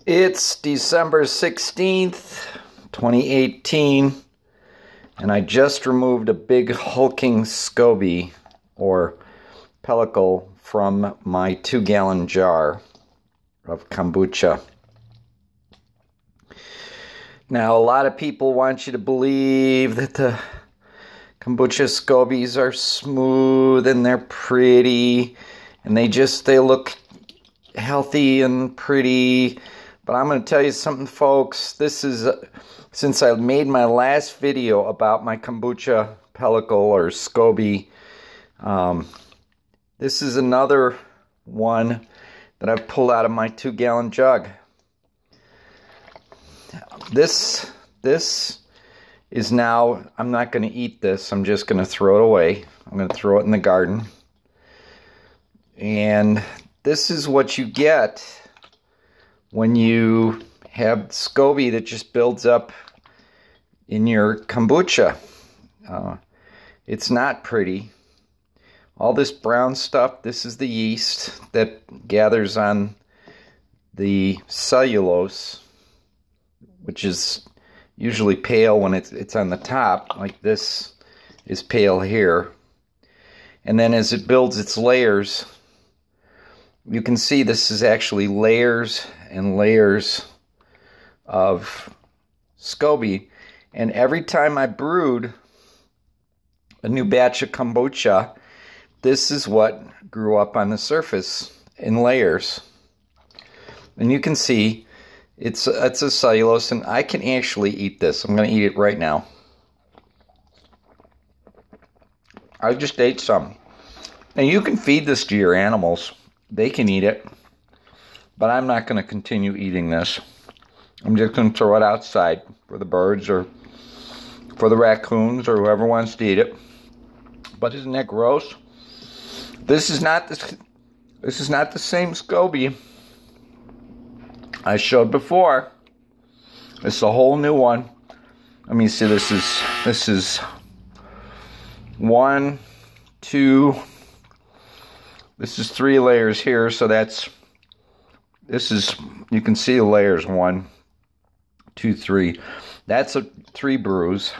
It's December 16th, 2018, and I just removed a big hulking SCOBY, or pellicle, from my 2-gallon jar of kombucha. Now, a lot of people want you to believe that the kombucha SCOBYs are smooth and they're pretty, and they look healthy and pretty. But I'm going to tell you something, folks. This is, since I made my last video about my kombucha pellicle or SCOBY, this is another one that I've pulled out of my 2-gallon jug. This is now, I'm not going to eat this. I'm just going to throw it away. I'm going to throw it in the garden. And this is what you get when you have SCOBY that just builds up in your kombucha. It's not pretty. All this brown stuff, this is the yeast that gathers on the cellulose, which is usually pale when it's on the top. Like this is pale here. And then as it builds its layers, you can see this is actually layers and layers of SCOBY. And every time I brewed a new batch of kombucha, this is what grew up on the surface in layers. And you can see it's a cellulose, and I can actually eat this. I'm going to eat it right now. I just ate some. And you can feed this to your animals. They can eat it. But I'm not going to continue eating this. I'm just going to throw it outside for the birds or for the raccoons or whoever wants to eat it. But isn't that gross? This is not the same SCOBY I showed before. It's a whole new one. Let me see. This is 1, 2. This is 3 layers here, so you can see the layers 1, 2, 3. That's 3 brews.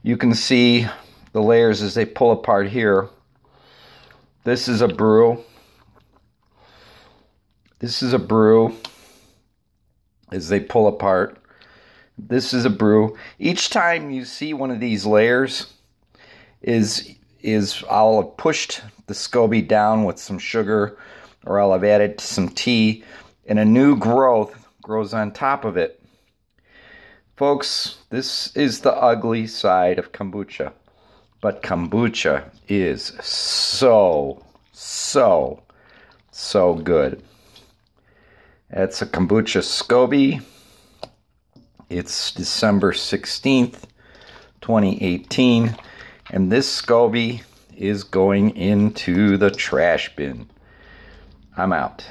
You can see the layers as they pull apart here. This is a brew. This is a brew as they pull apart. This is a brew. Each time you see one of these layers I'll have pushed the SCOBY down with some sugar, or I'll have added some tea, and a new growth grows on top of it. Folks, this is the ugly side of kombucha. But kombucha is so good. It's a kombucha SCOBY. It's December 16th, 2018. And this SCOBY is going into the trash bin. I'm out.